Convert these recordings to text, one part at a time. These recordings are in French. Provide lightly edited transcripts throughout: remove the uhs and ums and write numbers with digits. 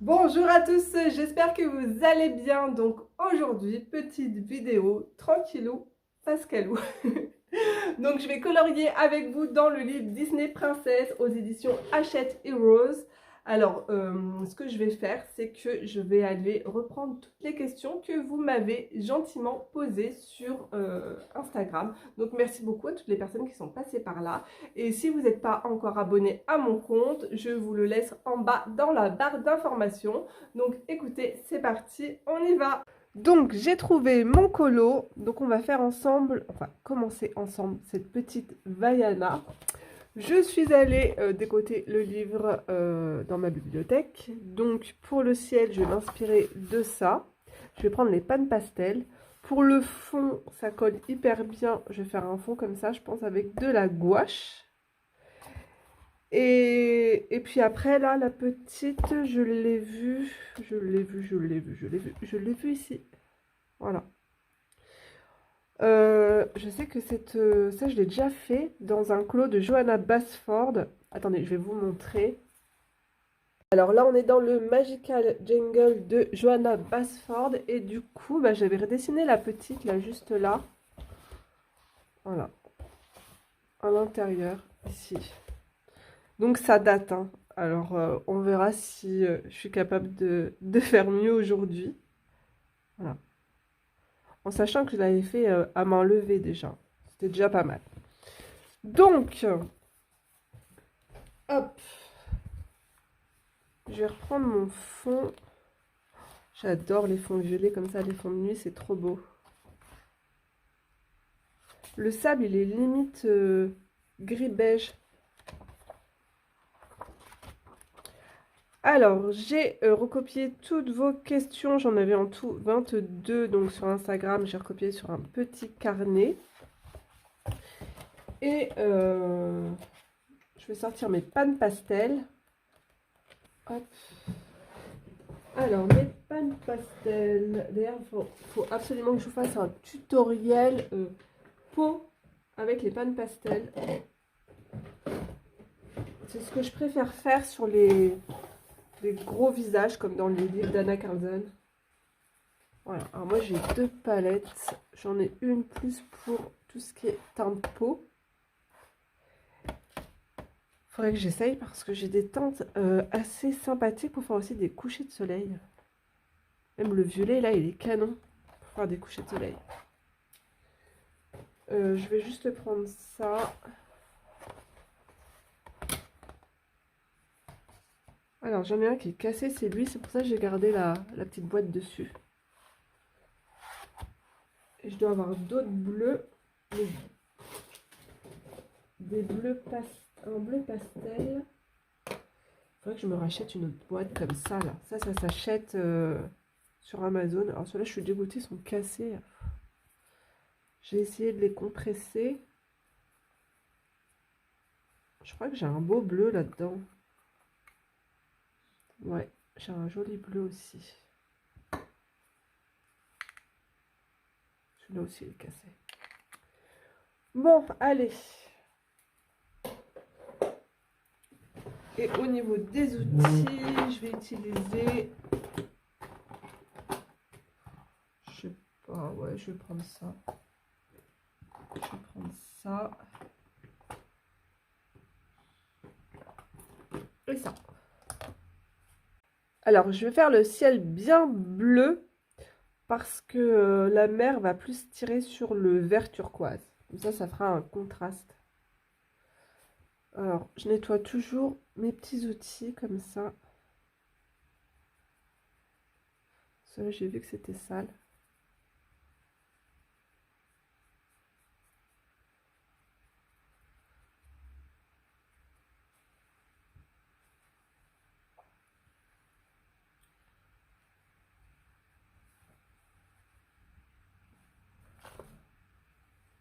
Bonjour à tous, j'espère que vous allez bien. Donc aujourd'hui, petite vidéo tranquillou, pascalou. Donc je vais colorier avec vous dans le livre Disney Princesse aux éditions Hachette Heroes. Alors ce que je vais faire, c'est que je vais aller reprendre toutes les questions que vous m'avez gentiment posées sur Instagram. Donc merci beaucoup à toutes les personnes qui sont passées par là. Et si vous n'êtes pas encore abonné à mon compte, je vous le laisse en bas dans la barre d'informations. Donc écoutez, c'est parti, on y va! Donc j'ai trouvé mon colo, donc on va faire ensemble, enfin commencer ensemble cette petite Vaiana. Je suis allée décoter le livre dans ma bibliothèque. Donc pour le ciel, je vais m'inspirer de ça. Je vais prendre les pannes pastel. Pour le fond, ça colle hyper bien. Je vais faire un fond comme ça, je pense, avec de la gouache. Et puis après, là, la petite, je l'ai vue ici. Voilà. Je sais que ça, je l'ai déjà fait dans un clos de Johanna Basford. Attendez, je vais vous montrer. Alors là, on est dans le Magical Jungle de Johanna Basford. Et du coup, bah, j'avais redessiné la petite, là, juste là. Voilà. À l'intérieur, ici. Donc ça date, hein. Alors on verra si je suis capable de faire mieux aujourd'hui. Voilà. En sachant que je l'avais fait à main levée déjà. C'était déjà pas mal. Donc, hop. Je vais reprendre mon fond. J'adore les fonds violets comme ça, les fonds de nuit, c'est trop beau. Le sable, il est limite gris-beige. Alors, j'ai recopié toutes vos questions. J'en avais en tout 22 donc sur Instagram. J'ai recopié sur un petit carnet. Et je vais sortir mes pannes pastel. Hop. Alors, mes pannes pastel. D'ailleurs, faut absolument que je vous fasse un tutoriel peau avec les pannes pastel. C'est ce que je préfère faire sur les gros visages, comme dans les livres d'Anna Carlson. Voilà. Alors, moi, j'ai deux palettes. J'en ai une plus pour tout ce qui est teint de peau. Faudrait que j'essaye parce que j'ai des teintes assez sympathiques pour faire aussi des couchers de soleil. Même le violet, là, il est canon pour faire des couchers de soleil. Je vais juste prendre ça. Alors, j'en ai un qui est cassé, c'est lui. C'est pour ça que j'ai gardé la petite boîte dessus. Et je dois avoir d'autres bleus. Des bleus un bleu pastel. Il faudrait que je me rachète une autre boîte comme ça, là. Ça s'achète sur Amazon. Alors, ceux-là, je suis dégoûtée, ils sont cassés. J'ai essayé de les compresser. Je crois que j'ai un beau bleu là-dedans. Ouais, j'ai un joli bleu aussi. Celui-là aussi, il est cassé. Bon, allez. Et au niveau des outils, je vais utiliser... Je sais pas, ouais, je vais prendre ça. Je vais prendre ça. Et ça. Alors, je vais faire le ciel bien bleu parce que la mer va plus tirer sur le vert turquoise. Comme ça fera un contraste. Alors, je nettoie toujours mes petits outils comme ça. Celui-là, j'ai vu que c'était sale.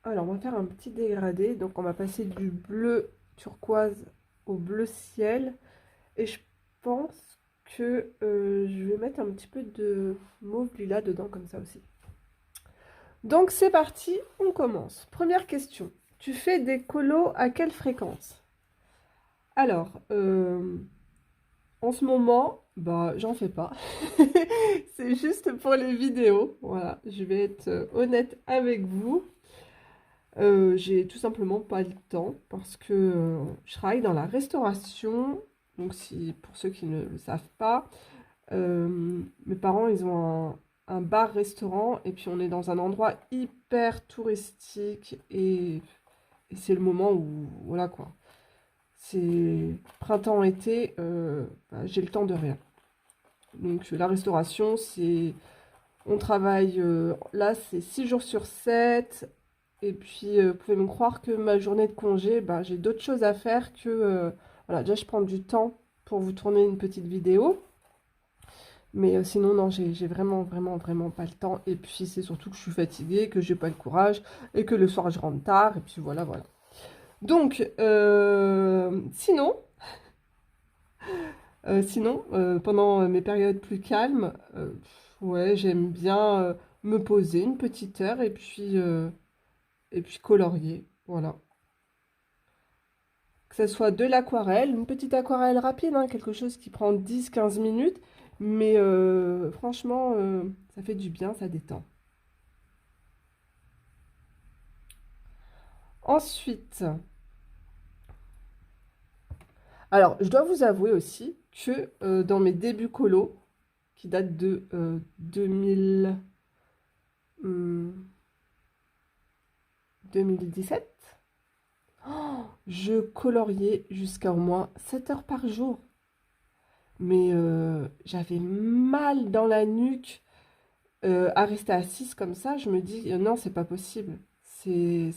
Alors, on va faire un petit dégradé. Donc, on va passer du bleu turquoise au bleu ciel. Et je pense que je vais mettre un petit peu de mauve lilas dedans, comme ça aussi. Donc, c'est parti, on commence. Première question. Tu fais des colos à quelle fréquence? Alors, en ce moment, Bah, j'en fais pas. C'est juste pour les vidéos. Voilà, je vais être honnête avec vous. J'ai tout simplement pas le temps parce que je travaille dans la restauration. Donc, si pour ceux qui ne le savent pas, mes parents, ils ont un bar-restaurant et puis on est dans un endroit hyper touristique et c'est le moment où, voilà quoi, c'est printemps-été, bah, j'ai le temps de rien. Donc la restauration, c'est, on travaille, là c'est 6 jours sur 7 et puis vous pouvez me croire que ma journée de congé, bah, j'ai d'autres choses à faire que, voilà, déjà je prends du temps pour vous tourner une petite vidéo. Mais sinon, non, j'ai vraiment, vraiment, vraiment pas le temps. Et puis, c'est surtout que je suis fatiguée, que j'ai pas le courage, et que le soir, je rentre tard. Et puis, voilà, voilà. Donc, pendant mes périodes plus calmes, ouais, j'aime bien me poser une petite heure et puis colorier. Voilà. Que ce soit de l'aquarelle, une petite aquarelle rapide, hein, quelque chose qui prend 10 15 minutes. Mais franchement, ça fait du bien, ça détend. Ensuite, alors je dois vous avouer aussi que dans mes débuts colo, qui datent de 2000, hum, 2017, je coloriais jusqu'à au moins 7 heures par jour. Mais j'avais mal dans la nuque à rester assise comme ça. Je me dis, non, c'est pas possible. C'est-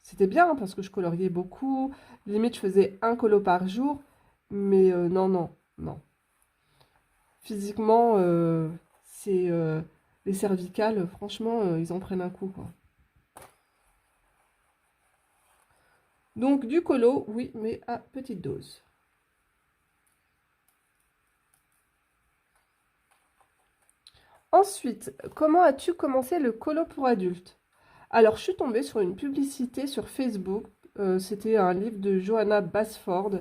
C'était bien hein, parce que je coloriais beaucoup. Limite, je faisais un colo par jour. Mais non, non, non. Physiquement, c'est les cervicales, franchement, ils en prennent un coup, quoi. Donc, du colo, oui, mais à petite dose. Ensuite, comment as-tu commencé le colo pour adultes? Alors, je suis tombée sur une publicité sur Facebook. C'était un livre de Johanna Basford.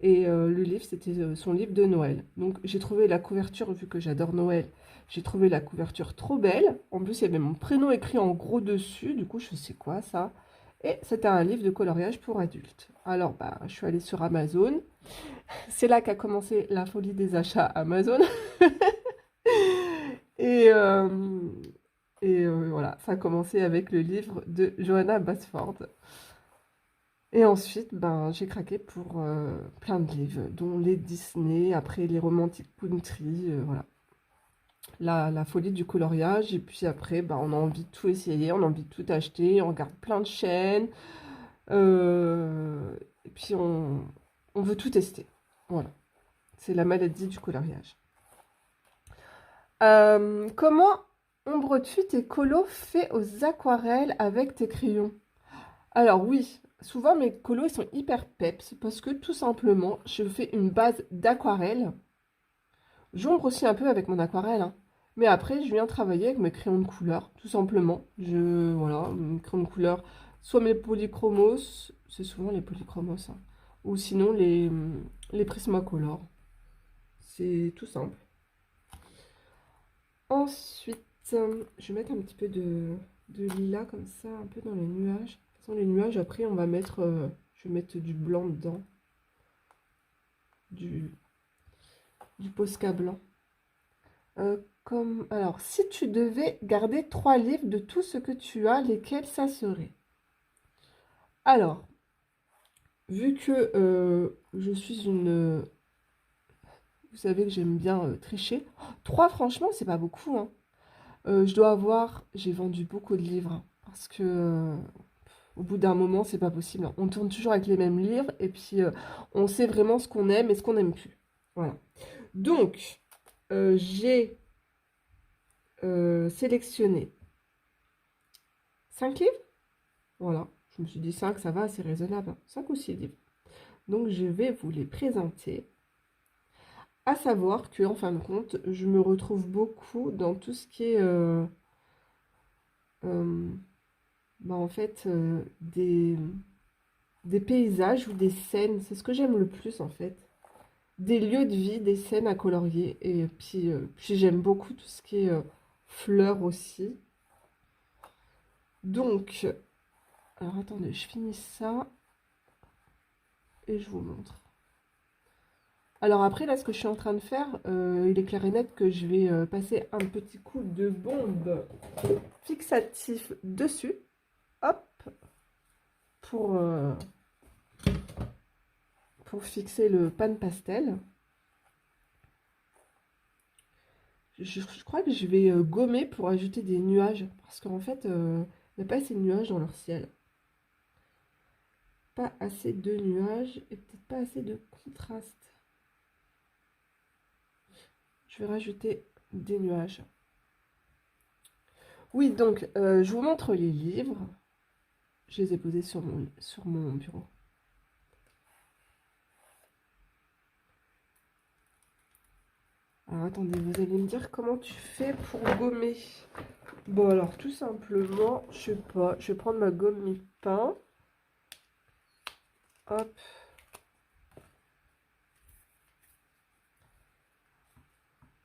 Et le livre, c'était son livre de Noël. Donc, j'ai trouvé la couverture, vu que j'adore Noël, j'ai trouvé la couverture trop belle. En plus, il y avait mon prénom écrit en gros dessus. Du coup, je sais quoi, ça? Et c'était un livre de coloriage pour adultes. Alors, bah, je suis allée sur Amazon. C'est là qu'a commencé la folie des achats Amazon. Et, voilà, ça a commencé avec le livre de Johanna Basford. Et ensuite, ben, j'ai craqué pour plein de livres, dont les Disney, après les Romantic Country, voilà. La folie du coloriage. Et puis après, ben, on a envie de tout essayer, on a envie de tout acheter, on regarde plein de chaînes. euh, et puis on veut tout tester. Voilà, c'est la maladie du coloriage. Comment ombres-tu tes colos faits aux aquarelles avec tes crayons? Alors oui, souvent mes colos ils sont hyper peps parce que tout simplement je fais une base d'aquarelle. J'ombre aussi un peu avec mon aquarelle, hein. Mais après je viens travailler avec mes crayons de couleur, tout simplement. Voilà, mes crayons de couleur, soit mes polychromos, c'est souvent les polychromos, hein, ou sinon les Prismacolor. C'est tout simple. Ensuite, je vais mettre un petit peu de lilas comme ça, un peu dans les nuages. De toute façon, les nuages, après, on va mettre, je vais mettre du blanc dedans, du, du Posca blanc. Alors, si tu devais garder 3 livres de tout ce que tu as, lesquels ça serait? Alors, vu que je suis une... Vous savez que j'aime bien tricher. 3, franchement, c'est pas beaucoup, hein. Je dois avoir... J'ai vendu beaucoup de livres, hein, parce que au bout d'un moment, c'est pas possible, hein. On tourne toujours avec les mêmes livres et puis on sait vraiment ce qu'on aime et ce qu'on n'aime plus. Voilà. Donc, j'ai sélectionné 5 livres. Voilà. Je me suis dit 5, ça va, c'est raisonnable, hein. 5 ou 6 livres. Donc, je vais vous les présenter. À savoir que, en fin de compte, je me retrouve beaucoup dans tout ce qui est euh, bah, en fait des paysages ou des scènes. C'est ce que j'aime le plus en fait. des lieux de vie, des scènes à colorier. Et puis j'aime beaucoup tout ce qui est fleurs aussi. Donc, alors attendez, je finis ça et je vous montre. Alors après, là, ce que je suis en train de faire, il est clair et net que je vais passer un petit coup de bombe fixatif dessus. Hop, pour fixer le pan pastel. Je crois que je vais gommer pour ajouter des nuages. Parce qu'en fait, il n'y a pas assez de nuages dans leur ciel. Pas assez de nuages et peut-être pas assez de contraste. Je vais rajouter des nuages. Oui, donc, je vous montre les livres. Je les ai posés sur mon bureau. Alors, attendez, vous allez me dire comment tu fais pour gommer. Bon, alors, tout simplement, je sais pas, je vais prendre ma gomme mi-pain. Hop.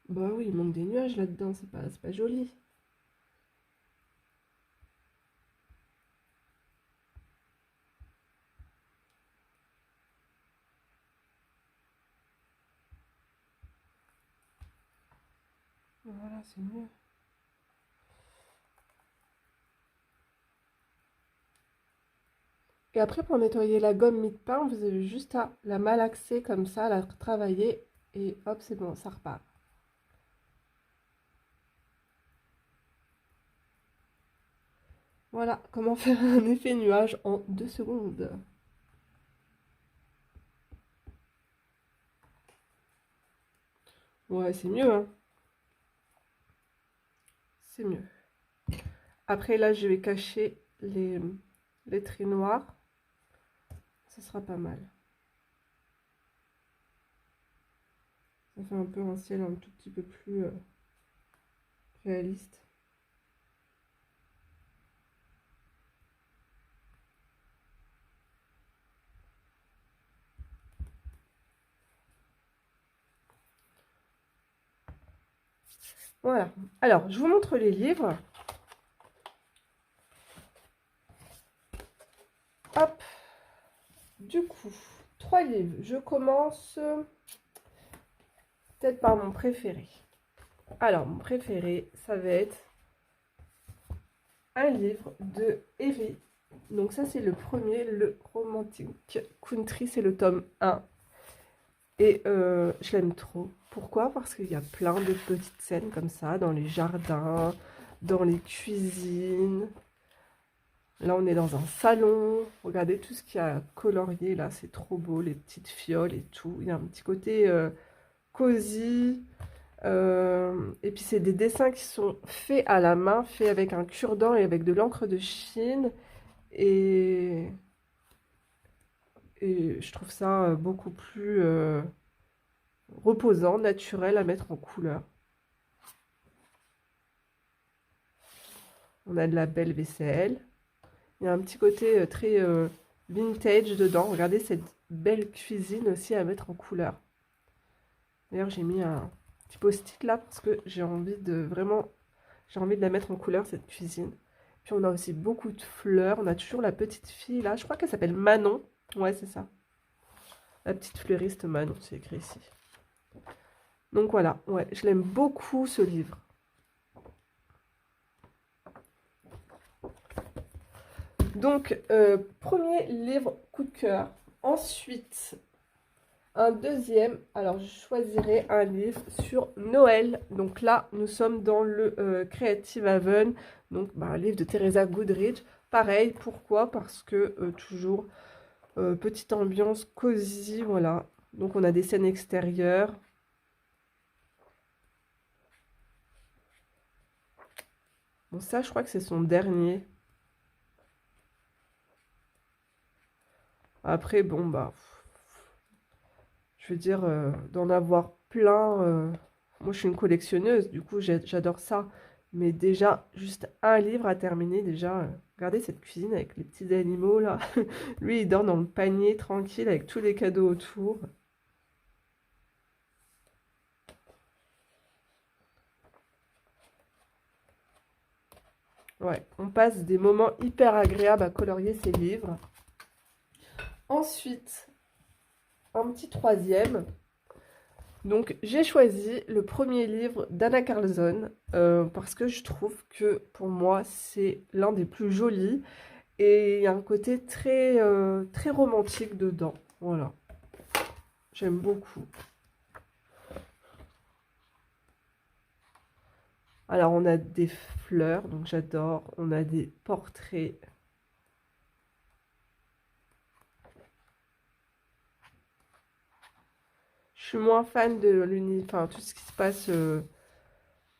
Bah oui, il manque des nuages là-dedans, c'est pas joli. Voilà, c'est mieux. Et après, pour nettoyer la gomme mi-pain, vous avez juste à la malaxer comme ça, la travailler, et hop, c'est bon, ça repart. Voilà, comment faire un effet nuage en 2 secondes. Ouais, c'est mieux, hein. C'est mieux. Après, là, je vais cacher les traits noirs. Ce sera pas mal. Ça fait un peu un ciel un tout petit peu plus réaliste. Voilà. Alors, je vous montre les livres. Hop. Du coup, 3 livres. Je commence peut-être par mon préféré. Alors, mon préféré, ça va être un livre de Evie. Donc ça, c'est le premier, le Romantic Country, c'est le tome 1. Et je l'aime trop. Pourquoi? Parce qu'il y a plein de petites scènes comme ça, dans les jardins, dans les cuisines. Là, on est dans un salon. Regardez tout ce qu'il y a colorié, là, c'est trop beau, les petites fioles et tout. Il y a un petit côté cosy. Et puis, c'est des dessins qui sont faits à la main, faits avec un cure-dent et avec de l'encre de Chine. Et, et je trouve ça beaucoup plus reposant, naturel à mettre en couleur. On a de la belle vaisselle. Il y a un petit côté très vintage dedans. Regardez cette belle cuisine aussi à mettre en couleur. D'ailleurs, j'ai mis un petit post-it là parce que j'ai envie de la mettre en couleur, cette cuisine. Puis on a aussi beaucoup de fleurs. On a toujours la petite fille là. Je crois qu'elle s'appelle Manon. Ouais, c'est ça. La petite fleuriste Manon, c'est écrit ici. Donc voilà, ouais, je l'aime beaucoup ce livre. Donc, premier livre coup de cœur. Ensuite, un deuxième. Alors, je choisirai un livre sur Noël. Donc là, nous sommes dans le Creative Haven. Donc, un livre de Teresa Goodridge. Pareil, pourquoi? Parce que toujours petite ambiance cosy, voilà. Donc, on a des scènes extérieures. Bon, ça, je crois que c'est son dernier. Après, bon, je veux dire, d'en avoir plein. Moi, je suis une collectionneuse, du coup, j'adore ça. Mais déjà, juste un livre à terminer, déjà. Regardez cette cuisine avec les petits animaux, là. Lui, il dort dans le panier, tranquille, avec tous les cadeaux autour. Ouais, on passe des moments hyper agréables à colorier ces livres. Ensuite, un petit troisième. Donc, j'ai choisi le premier livre d'Anna Carlson parce que je trouve que pour moi, c'est l'un des plus jolis et il y a un côté très romantique dedans. Voilà, j'aime beaucoup. Alors, on a des fleurs, donc j'adore. On a des portraits. Je suis moins fan de enfin, tout ce qui se passe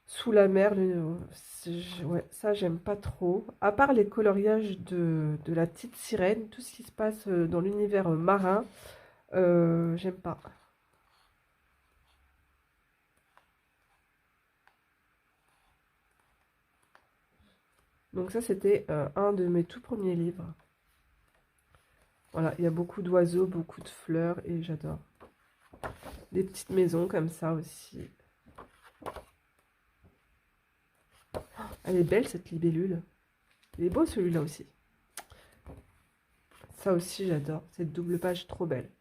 sous la mer. Ouais, ça, j'aime pas trop. À part les coloriages de la petite sirène, tout ce qui se passe dans l'univers marin, j'aime pas. Donc ça, c'était un de mes tout premiers livres. Voilà, il y a beaucoup d'oiseaux, beaucoup de fleurs et j'adore. Des petites maisons comme ça aussi. Elle est belle cette libellule. Il est beau celui-là aussi. Ça aussi j'adore. Cette double page trop belle.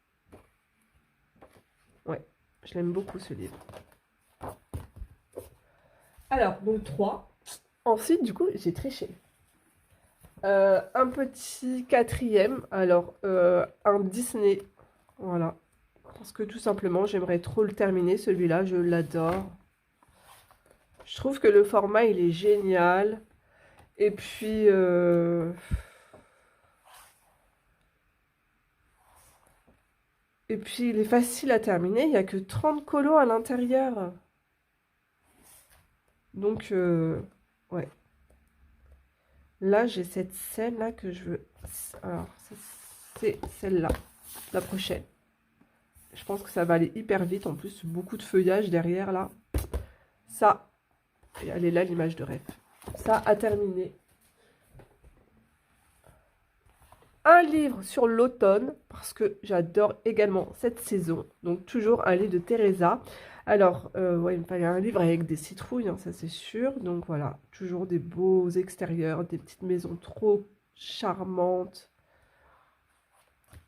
Ouais, je l'aime beaucoup ce livre. Alors, donc 3. Ensuite, du coup, j'ai triché. Un petit quatrième. Alors, un Disney. Voilà. Parce que tout simplement, j'aimerais trop le terminer. Celui-là, je l'adore. Je trouve que le format, il est génial. Et puis... Et puis, il est facile à terminer. Il n'y a que 30 colos à l'intérieur. Donc, ouais. Là, j'ai cette scène-là que je veux... Alors, c'est celle-là. La prochaine. Je pense que ça va aller hyper vite. En plus, beaucoup de feuillage derrière, là. Ça, et elle est là, l'image de rêve. Ça a terminé. Un livre sur l'automne, parce que j'adore également cette saison. Donc, toujours un livre de Teresa. Alors, ouais, il me fallait un livre avec des citrouilles, hein, ça c'est sûr. Donc voilà, toujours des beaux extérieurs, des petites maisons trop charmantes.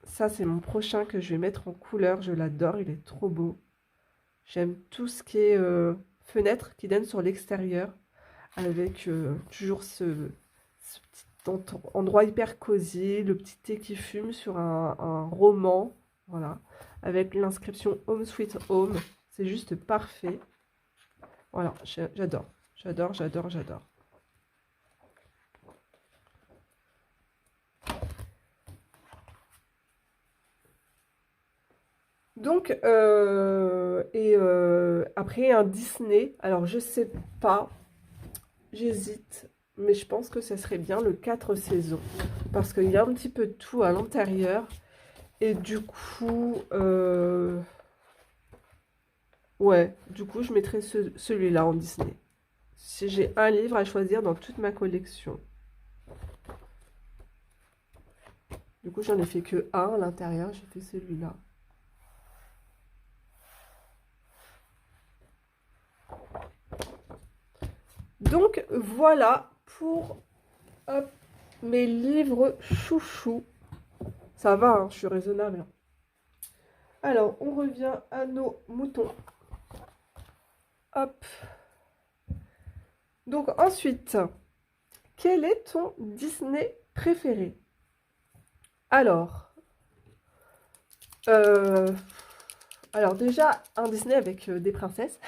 Ça, c'est mon prochain que je vais mettre en couleur. Je l'adore, il est trop beau. J'aime tout ce qui est fenêtre qui donne sur l'extérieur. Avec toujours ce petit endroit hyper cosy, le petit thé qui fume sur un roman. Voilà. Avec l'inscription Home Sweet Home. C'est juste parfait. Voilà, j'adore. J'adore, j'adore, j'adore. Donc, après un Disney, alors je sais pas, j'hésite, mais je pense que ça serait bien le 4 saisons, parce qu'il y a un petit peu de tout à l'intérieur, et du coup, ouais, du coup je mettrais celui-là en Disney. Si j'ai un livre à choisir dans toute ma collection. Du coup, j'en ai fait que un à l'intérieur, j'ai fait celui-là. Donc voilà pour hop, mes livres chouchous. Ça va, hein, je suis raisonnable. Alors, on revient à nos moutons. Hop. Donc ensuite, quel est ton Disney préféré? Alors, déjà, un Disney avec des princesses.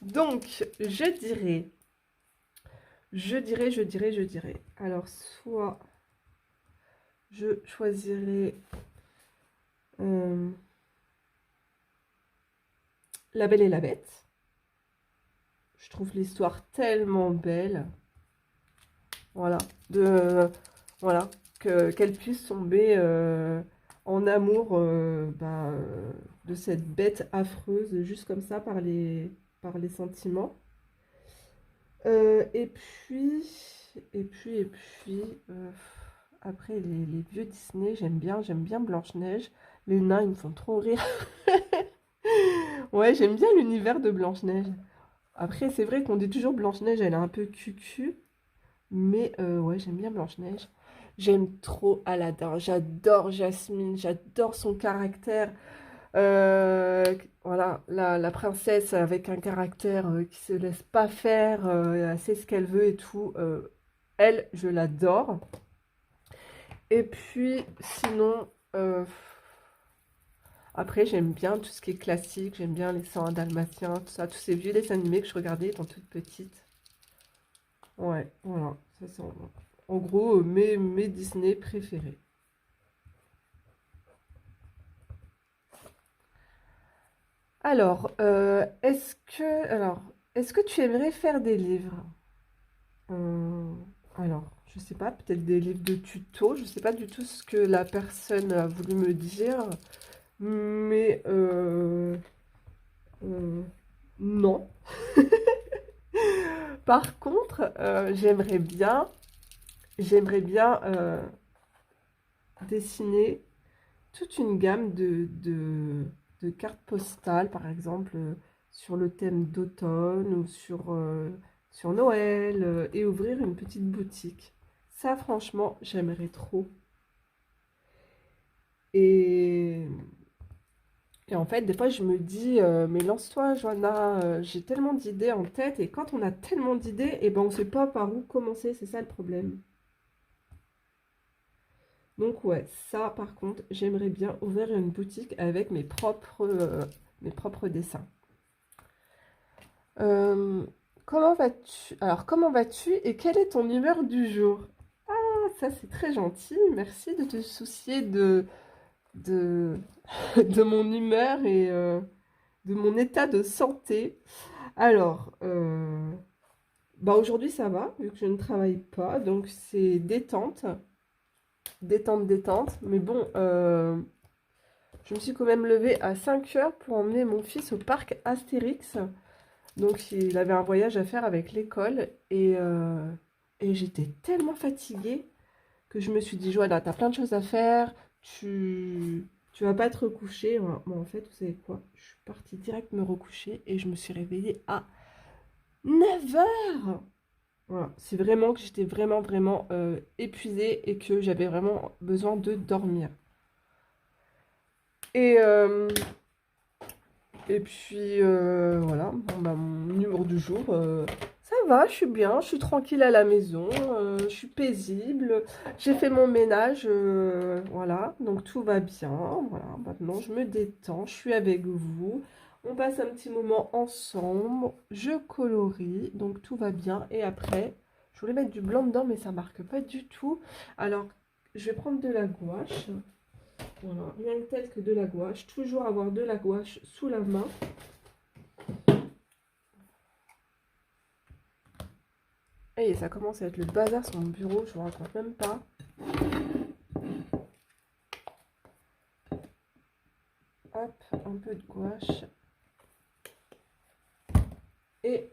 Donc, je dirais. Alors, soit je choisirais La Belle et la Bête. Je trouve l'histoire tellement belle. Voilà. Voilà. Qu'elle puisse tomber en amour de cette bête affreuse, juste comme ça, par les sentiments. Et puis, après les vieux Disney, j'aime bien Blanche-Neige. Les nains, ils me font trop rire. Ouais, j'aime bien l'univers de Blanche-Neige. Après, c'est vrai qu'on dit toujours Blanche-Neige, elle est un peu cucu. Mais ouais, j'aime bien Blanche-Neige. J'aime trop Aladdin. J'adore Jasmine. J'adore son caractère. Voilà, la princesse avec un caractère qui se laisse pas faire. Elle sait ce qu'elle veut et tout. Elle, je l'adore. Et puis, sinon, après, j'aime bien tout ce qui est classique. J'aime bien les 101 Dalmatiens, tout ça. Tous ces vieux dessins animés que je regardais étant toute petite. Ouais, voilà. Ça, c'est en gros mes Disney préférés. Alors, est-ce que tu aimerais faire des livres? Euh, alors, je sais pas, peut-être des livres de tuto. Je sais pas du tout ce que la personne a voulu me dire, mais euh, non. Par contre, j'aimerais bien dessiner toute une gamme de cartes postales, par exemple, sur le thème d'automne ou sur Noël, et ouvrir une petite boutique. Ça, franchement, j'aimerais trop. Et, et en fait, des fois, je me dis, mais lance-toi, Joanna, j'ai tellement d'idées en tête, et quand on a tellement d'idées, et ben, on ne sait pas par où commencer, c'est ça le problème. Donc ouais, ça par contre, j'aimerais bien ouvrir une boutique avec mes propres dessins. Euh, comment vas-tu? Alors, comment vas-tu et quelle est ton humeur du jour? Ah, ça c'est très gentil. Merci de te soucier de, de mon humeur et de mon état de santé. Alors, bah aujourd'hui ça va, vu que je ne travaille pas, donc c'est détente, détente, détente. Mais bon, je me suis quand même levée à 5 heures pour emmener mon fils au parc Astérix. Donc, il avait un voyage à faire avec l'école et j'étais tellement fatiguée que je me suis dit, Joanna, t'as plein de choses à faire, tu vas pas te recoucher. Bon, en fait, vous savez quoi? Je suis partie direct me recoucher et je me suis réveillée à 9 heures. Voilà, c'est vraiment que j'étais vraiment, vraiment épuisée et que j'avais vraiment besoin de dormir. Et, Et puis voilà, bon, bah, mon humour du jour, ça va, je suis bien, je suis tranquille à la maison, je suis paisible, j'ai fait mon ménage, voilà, donc tout va bien, voilà, maintenant je me détends, je suis avec vous, on passe un petit moment ensemble, je colorie, donc tout va bien, et après, je voulais mettre du blanc dedans, mais ça marque pas du tout, alors je vais prendre de la gouache. Voilà, rien de tel que de la gouache. Toujours avoir de la gouache sous la main. Et ça commence à être le bazar sur mon bureau, je vous raconte même pas. Hop, un peu de gouache. Et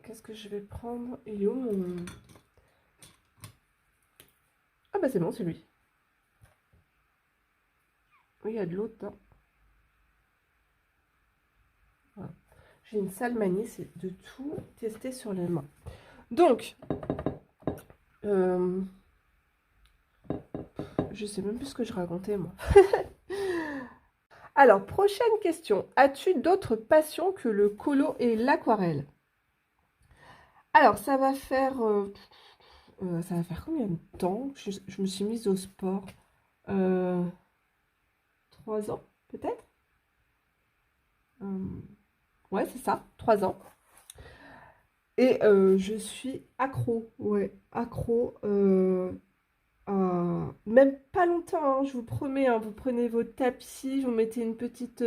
qu'est-ce que je vais prendre? Il est où mon... Ah bah c'est bon, c'est lui. Oui, il y a de l'eau dedans. Voilà. J'ai une sale manie, c'est de tout tester sur les mains. Donc, je sais même plus ce que je racontais moi. Alors, prochaine question. As-tu d'autres passions que le colo et l'aquarelle? Alors, ça va faire combien de temps que je me suis mise au sport? Euh, 3 ans, peut-être? Euh, ouais, c'est ça, 3 ans. Et je suis accro, ouais, accro. Même pas longtemps, hein, je vous promets, hein, vous prenez votre tapis, vous mettez une petite...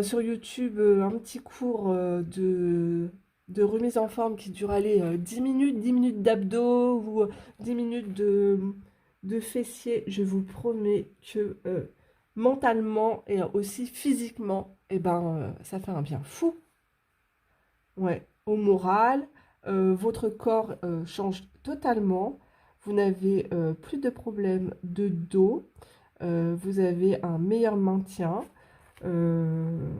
sur YouTube, un petit cours de remise en forme qui dure, allez, 10 minutes d'abdos ou 10 minutes de fessiers. Je vous promets que mentalement et aussi physiquement, eh ben, ça fait un bien fou. Ouais, au moral, votre corps change totalement. Vous n'avez plus de problèmes de dos. Vous avez un meilleur maintien. Euh,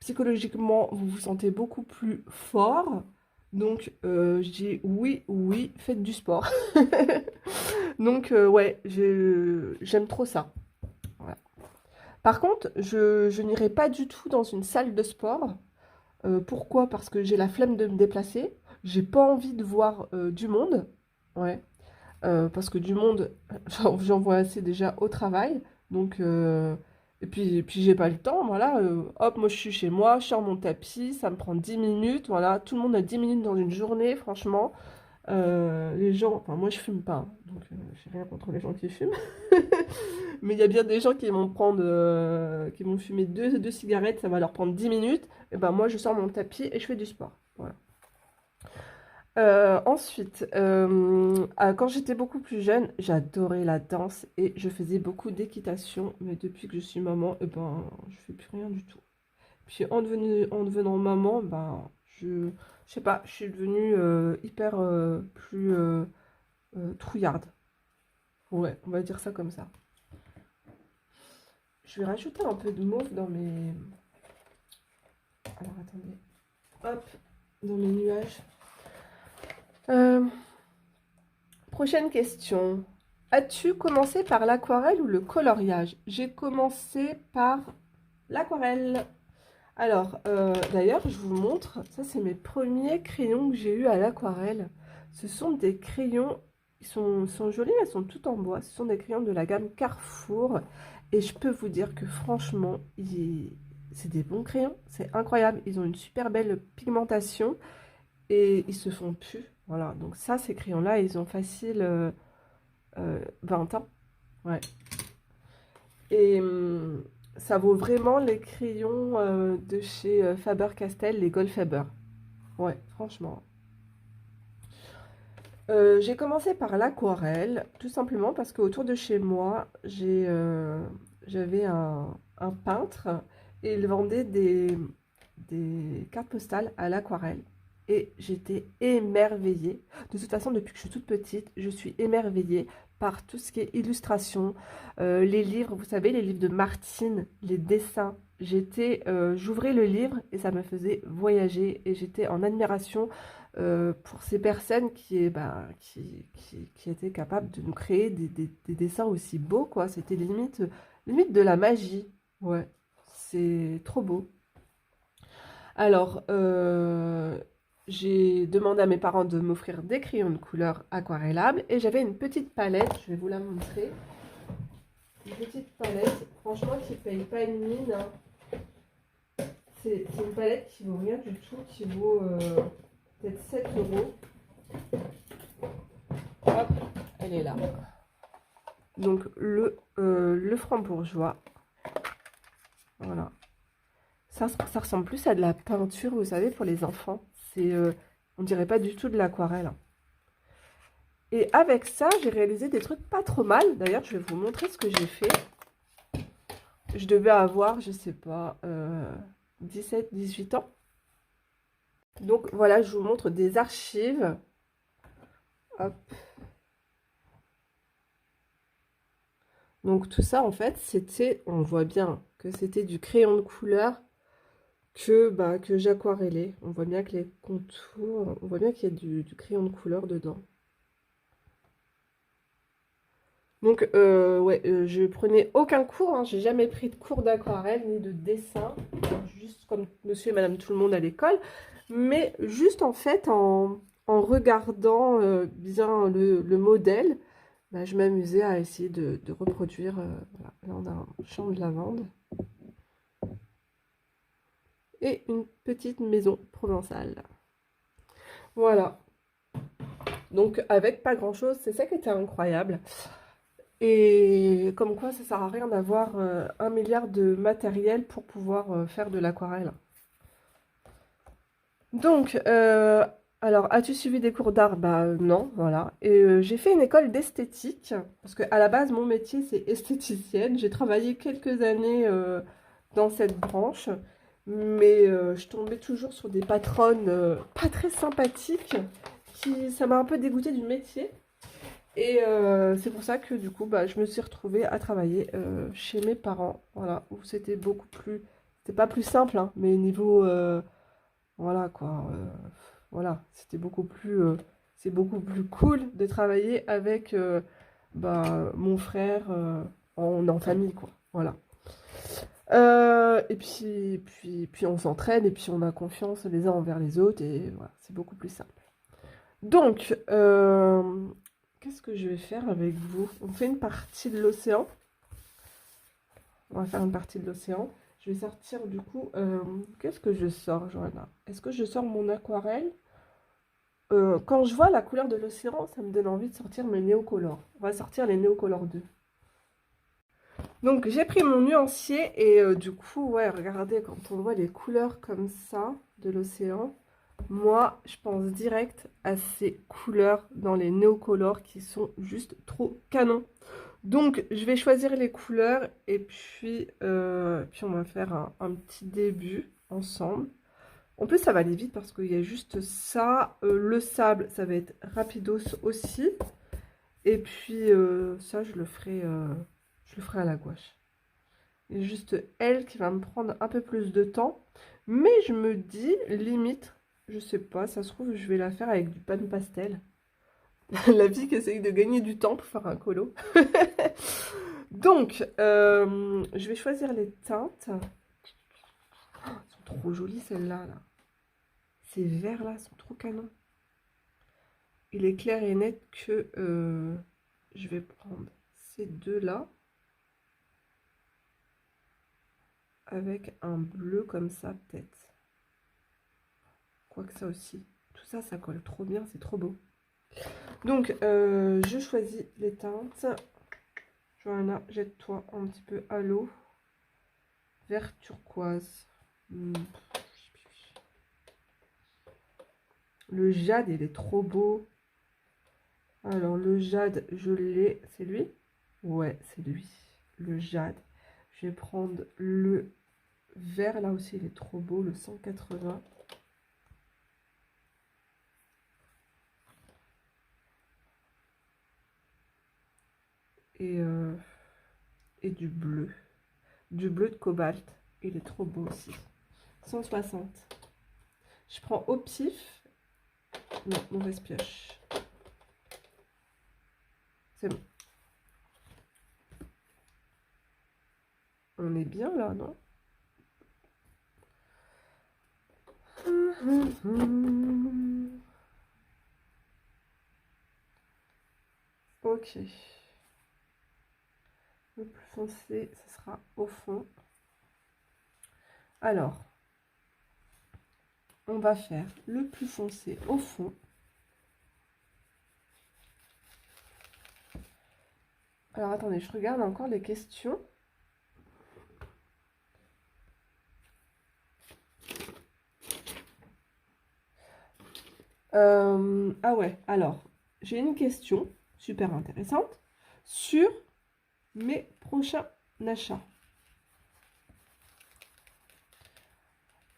Psychologiquement, vous vous sentez beaucoup plus fort. Donc, je dis oui, oui, faites du sport. Donc, ouais, j'aime trop ça. Voilà. Par contre, je n'irai pas du tout dans une salle de sport. Pourquoi? Parce que j'ai la flemme de me déplacer. J'ai pas envie de voir du monde. Ouais. Parce que du monde, j'en vois assez déjà au travail. Donc, et puis j'ai pas le temps. Voilà. Hop, moi je suis chez moi, je sors mon tapis, ça me prend 10 minutes. Voilà. Tout le monde a 10 minutes dans une journée, franchement. Les gens, enfin moi je fume pas, hein, donc j'ai rien contre les gens qui fument. Mais il y a bien des gens qui vont prendre, qui vont fumer deux cigarettes, ça va leur prendre 10 minutes. Et ben moi je sors mon tapis et je fais du sport. Voilà. Ensuite, quand j'étais beaucoup plus jeune, j'adorais la danse et je faisais beaucoup d'équitation. Mais depuis que je suis maman, eh ben, je fais plus rien du tout. Puis en devenant maman, ben, je sais pas, je suis devenue hyper plus trouillarde. Ouais, on va dire ça comme ça. Je vais rajouter un peu de mauve dans mes... Alors attendez. Hop, dans mes nuages. Euh, Prochaine question. As-tu commencé par l'aquarelle ou le coloriage? J'ai commencé par l'aquarelle. Alors, d'ailleurs, je vous montre. Ça, c'est mes premiers crayons que j'ai eus à l'aquarelle. Ce sont des crayons, ils sont jolis, elles sont toutes en bois. Ce sont des crayons de la gamme Carrefour. Et je peux vous dire que franchement, c'est des bons crayons. C'est incroyable. Ils ont une super belle pigmentation et ils se font plus. Voilà, donc ça, ces crayons-là, ils ont facile 20 ans. Ouais. Et ça vaut vraiment les crayons de chez Faber-Castell, les Goldfaber. Ouais, franchement. J'ai commencé par l'aquarelle, tout simplement parce qu'autour de chez moi, j'avais un peintre et il vendait des cartes postales à l'aquarelle. Et j'étais émerveillée. De toute façon, depuis que je suis toute petite, je suis émerveillée par tout ce qui est illustration, les livres, vous savez, les livres de Martine, les dessins. J'ouvrais le livre et ça me faisait voyager et j'étais en admiration pour ces personnes qui étaient capables de nous créer des dessins aussi beaux, quoi. C'était limite de la magie. Ouais, c'est trop beau. Alors, j'ai demandé à mes parents de m'offrir des crayons de couleur aquarellables et j'avais une petite palette, je vais vous la montrer. Une petite palette, franchement, qui ne paye pas une mine, hein. C'est une palette qui vaut rien du tout, qui vaut peut-être 7 euros. Hop, elle est là. Donc le franc-bourgeois. Voilà. Ça ressemble plus à de la peinture, vous savez, pour les enfants. On dirait pas du tout de l'aquarelle. Et avec ça, j'ai réalisé des trucs pas trop mal. D'ailleurs, je vais vous montrer ce que j'ai fait. Je devais avoir, je sais pas, 17-18 ans. Donc voilà, je vous montre des archives. Hop. Donc tout ça, en fait, on voit bien que c'était du crayon de couleur que j'aquarellais. On voit bien que les contours, on voit bien qu'il y a du crayon de couleur dedans. Donc, ouais, je prenais aucun cours, hein, j'ai jamais pris de cours d'aquarelle ni de dessin, juste comme monsieur et madame tout le monde à l'école, mais juste en fait, en regardant bien le modèle, bah, je m'amusais à essayer de reproduire. Voilà. Là, on a un champ de lavande et une petite maison provençale. Voilà. Donc, avec pas grand-chose, c'est ça qui était incroyable. Et comme quoi, ça sert à rien d'avoir 1 milliard de matériel pour pouvoir faire de l'aquarelle. Donc, alors, as-tu suivi des cours d'art? Bah non, voilà. Et j'ai fait une école d'esthétique, parce qu'à la base, mon métier, c'est esthéticienne. J'ai travaillé quelques années dans cette branche, mais je tombais toujours sur des patronnes pas très sympathiques, ça m'a un peu dégoûtée du métier. Et c'est pour ça que du coup, bah, je me suis retrouvée à travailler chez mes parents, voilà, où c'était beaucoup plus, c'était pas plus simple, hein, mais niveau, voilà quoi, voilà, c'est beaucoup plus cool de travailler avec mon frère en famille, quoi. Voilà. Et puis on s'entraîne et puis on a confiance les uns envers les autres et voilà, c'est beaucoup plus simple. Donc, qu'est-ce que je vais faire avec vous? On fait une partie de l'océan. On va faire une partie de l'océan. Je vais sortir du coup. Qu'est-ce que je sors, Johanna? Est-ce que je sors mon aquarelle? Quand je vois la couleur de l'océan, ça me donne envie de sortir mes néocolores. On va sortir les néocolores 2. Donc j'ai pris mon nuancier et du coup, ouais, regardez, quand on voit les couleurs comme ça de l'océan, moi, je pense direct à ces couleurs dans les néocolores qui sont juste trop canon. Donc, je vais choisir les couleurs et puis on va faire un petit début ensemble. En plus, ça va aller vite parce qu'il y a juste ça. Le sable, ça va être rapidos aussi. Et puis, ça, je le ferai à la gouache. Il y a juste elle qui va me prendre un peu plus de temps. Mais je me dis, limite, je sais pas, ça se trouve, je vais la faire avec du pan pastel. La fille qui essaye de gagner du temps pour faire un colo. Donc, je vais choisir les teintes. Oh, elles sont trop jolies celles-là. Là. Ces verts-là sont trop canons. Il est clair et net que je vais prendre ces deux-là. Avec un bleu comme ça, peut-être. Quoique ça aussi. Tout ça, ça colle trop bien, c'est trop beau. Donc, je choisis les teintes. Johanna, jette-toi un petit peu à l'eau. Vert turquoise. Le jade, il est trop beau. Alors, le jade, je l'ai. C'est lui? Ouais, c'est lui. Le jade. Je vais prendre le vert. Là aussi, il est trop beau. Le 180. Et du bleu. Du bleu de cobalt. Il est trop beau aussi. 160. Je prends au pif. Non, mauvaise pioche. C'est bon. On est bien là, non? Ok. Le plus foncé, ce sera au fond. Alors, on va faire le plus foncé au fond. Alors, attendez, je regarde encore les questions. Ah ouais, alors, j'ai une question super intéressante sur mes prochains achats.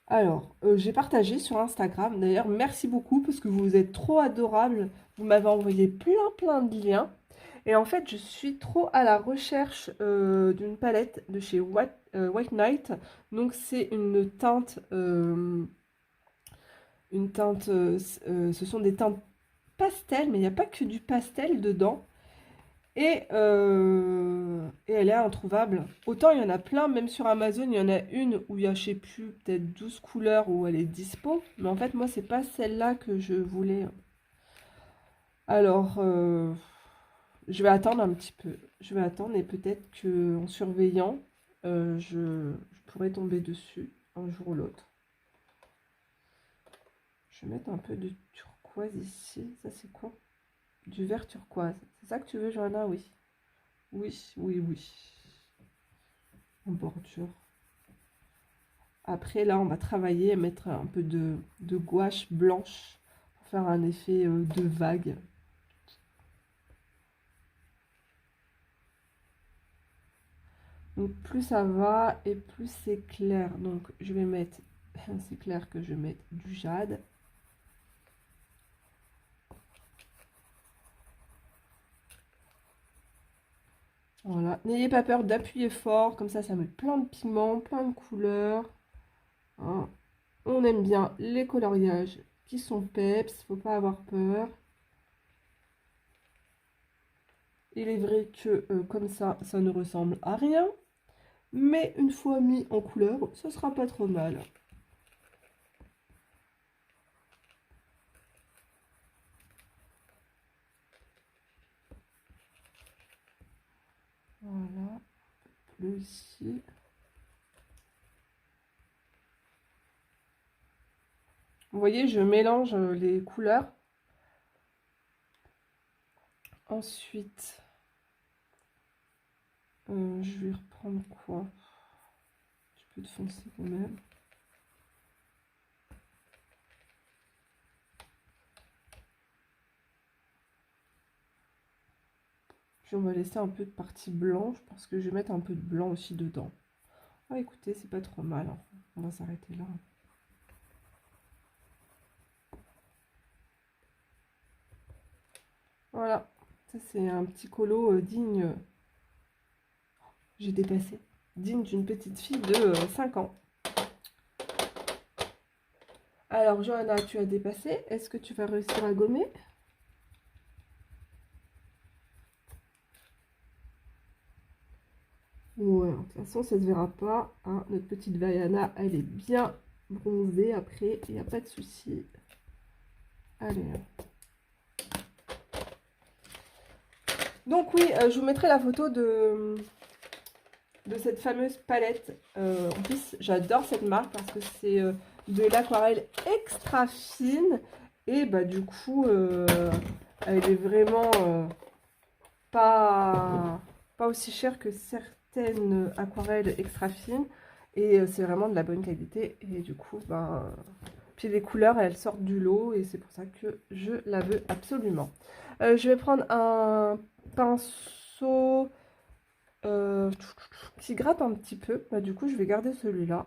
Alors, j'ai partagé sur Instagram. D'ailleurs, merci beaucoup parce que vous êtes trop adorables. Vous m'avez envoyé plein de liens. Et en fait, je suis trop à la recherche d'une palette de chez White Knight. Donc, c'est ce sont des teintes pastel, mais il n'y a pas que du pastel dedans. Et elle est introuvable. Autant il y en a plein, même sur Amazon, il y en a une où il y a, je sais plus, peut-être 12 couleurs où elle est dispo. Mais en fait, moi, c'est pas celle-là que je voulais. Alors, je vais attendre un petit peu. Je vais attendre et peut-être qu'en surveillant, je pourrais tomber dessus un jour ou l'autre. Je vais mettre un peu de turquoise ici. Ça, c'est quoi? Du vert turquoise. C'est ça que tu veux, Johanna? Oui. Oui. En bordure. Après, là, on va travailler à mettre un peu de gouache blanche pour faire un effet de vague. Donc, plus ça va et plus c'est clair. Donc, je vais mettre, c'est clair que je vais mettre du jade. Voilà. N'ayez pas peur d'appuyer fort. Comme ça met plein de pigments, plein de couleurs. Hein. On aime bien les coloriages qui sont peps, faut pas avoir peur. Il est vrai que comme ça ne ressemble à rien. Mais une fois mis en couleur, ce sera pas trop mal. Voilà, bleu ici. Vous voyez, je mélange les couleurs. Ensuite, je vais reprendre quoi? Un peu de foncé quand même. Puis on va laisser un peu de partie blanche parce que je vais mettre un peu de blanc aussi dedans. Ah, écoutez, c'est pas trop mal, hein. On va s'arrêter là. Voilà, ça c'est un petit colo digne. J'ai dépassé. Digne d'une petite fille de 5 ans. Alors, Johanna, tu as dépassé. Est-ce que tu vas réussir à gommer? Ouais, de toute façon, ça ne se verra pas, hein. Notre petite Vaiana, elle est bien bronzée. Après, il n'y a pas de souci. Allez. Donc oui, je vous mettrai la photo de cette fameuse palette. En plus, j'adore cette marque parce que c'est de l'aquarelle extra fine. Et bah du coup, elle est vraiment pas aussi chère que certaines aquarelles extra fines. Et c'est vraiment de la bonne qualité. Et du coup, ben, puis les couleurs, elles sortent du lot. Et c'est pour ça que je la veux absolument. Je vais prendre un pinceau qui gratte un petit peu. Bah, du coup, je vais garder celui-là.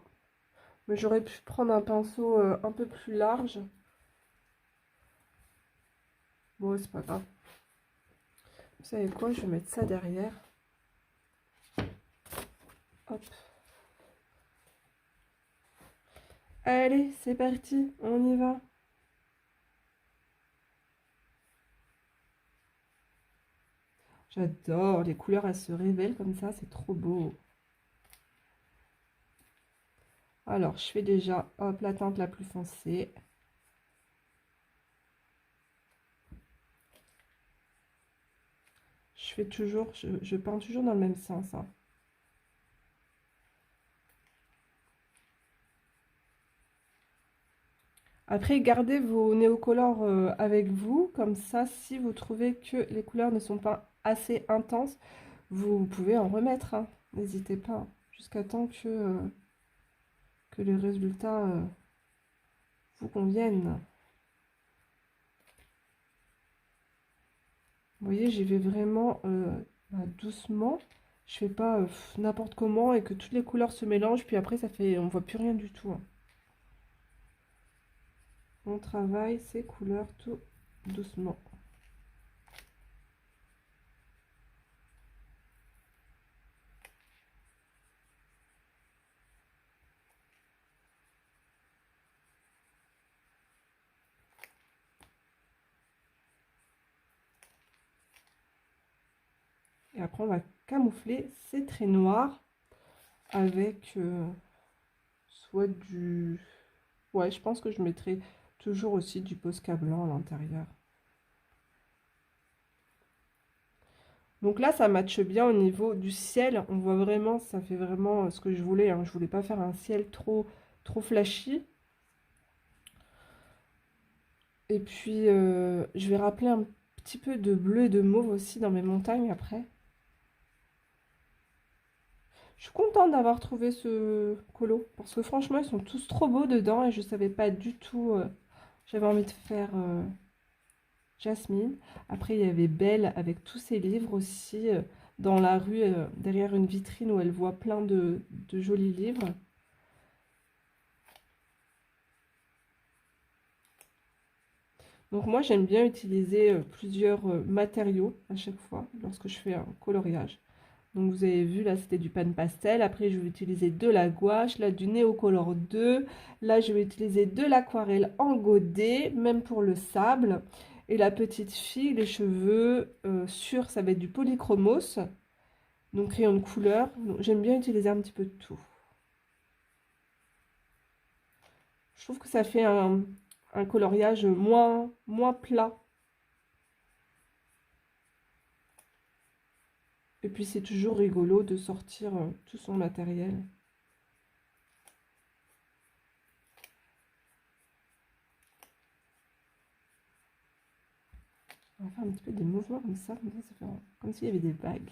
Mais j'aurais pu prendre un pinceau un peu plus large. Bon, c'est pas grave. Vous savez quoi? Je vais mettre ça derrière. Hop. Allez, c'est parti. On y va. J'adore. Les couleurs, elles se révèlent comme ça. C'est trop beau. Alors, je fais déjà, hop, la teinte la plus foncée. Je fais toujours, je peins toujours dans le même sens, hein. Après, gardez vos néocolores avec vous. Comme ça, si vous trouvez que les couleurs ne sont pas assez intenses, vous pouvez en remettre, hein. N'hésitez pas. Jusqu'à temps que les résultats vous conviennent. Vous voyez, j'y vais vraiment doucement. Je fais pas n'importe comment et que toutes les couleurs se mélangent. Puis après, ça fait, on voit plus rien du tout, hein. On travaille ces couleurs tout doucement. Et après, on va camoufler ces traits noirs avec soit du... Ouais, je pense que je mettrai toujours aussi du Posca blanc à l'intérieur. Donc là, ça matche bien au niveau du ciel. On voit vraiment, ça fait vraiment ce que je voulais, hein. Je voulais pas faire un ciel trop flashy. Et puis, je vais rappeler un petit peu de bleu et de mauve aussi dans mes montagnes après. Je suis contente d'avoir trouvé ce colo parce que franchement, ils sont tous trop beaux dedans et je savais pas du tout. J'avais envie de faire Jasmine. Après, il y avait Belle avec tous ses livres aussi dans la rue, derrière une vitrine où elle voit plein de jolis livres. Donc moi, j'aime bien utiliser plusieurs matériaux à chaque fois lorsque je fais un coloriage. Donc vous avez vu, là c'était du pan pastel. Après je vais utiliser de la gouache, là du Neocolor 2. Là je vais utiliser de l'aquarelle en godet, même pour le sable. Et la petite fille, les cheveux sûrs, ça va être du polychromos. Donc crayon de couleur. J'aime bien utiliser un petit peu de tout. Je trouve que ça fait un coloriage moins plat. Et puis c'est toujours rigolo de sortir tout son matériel. On va faire un petit peu des mouvements comme ça fait comme s'il y avait des vagues.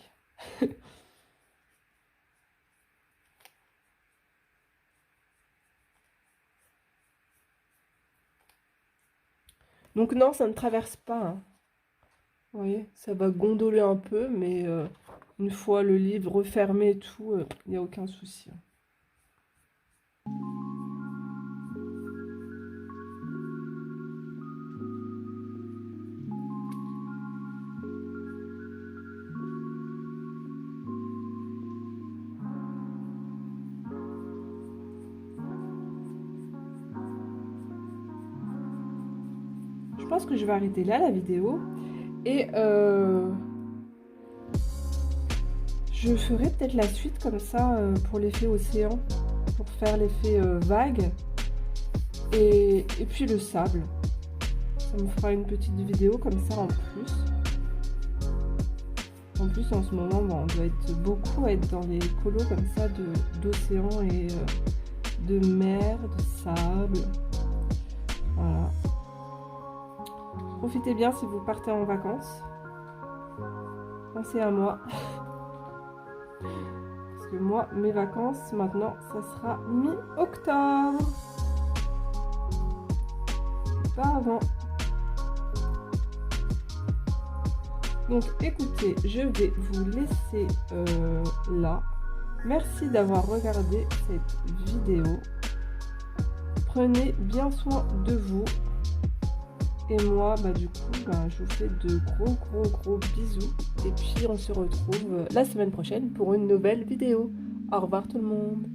Donc non, ça ne traverse pas, hein. Vous voyez, ça va gondoler un peu, mais une fois le livre refermé et tout, il n'y a aucun souci. Je pense que je vais arrêter là la vidéo et je ferai peut-être la suite comme ça pour l'effet océan, pour faire l'effet vague et puis le sable. Ça me fera une petite vidéo comme ça en plus. En plus en ce moment on doit être beaucoup à être dans les colos comme ça d'océan et de mer, de sable. Voilà. Profitez bien si vous partez en vacances. Pensez à moi. Parce que moi, mes vacances, maintenant, ça sera mi-octobre. Pas avant. Donc, écoutez, je vais vous laisser là. Merci d'avoir regardé cette vidéo. Prenez bien soin de vous. Et moi, du coup, je vous fais de gros bisous. Et puis, on se retrouve la semaine prochaine pour une nouvelle vidéo. Au revoir tout le monde.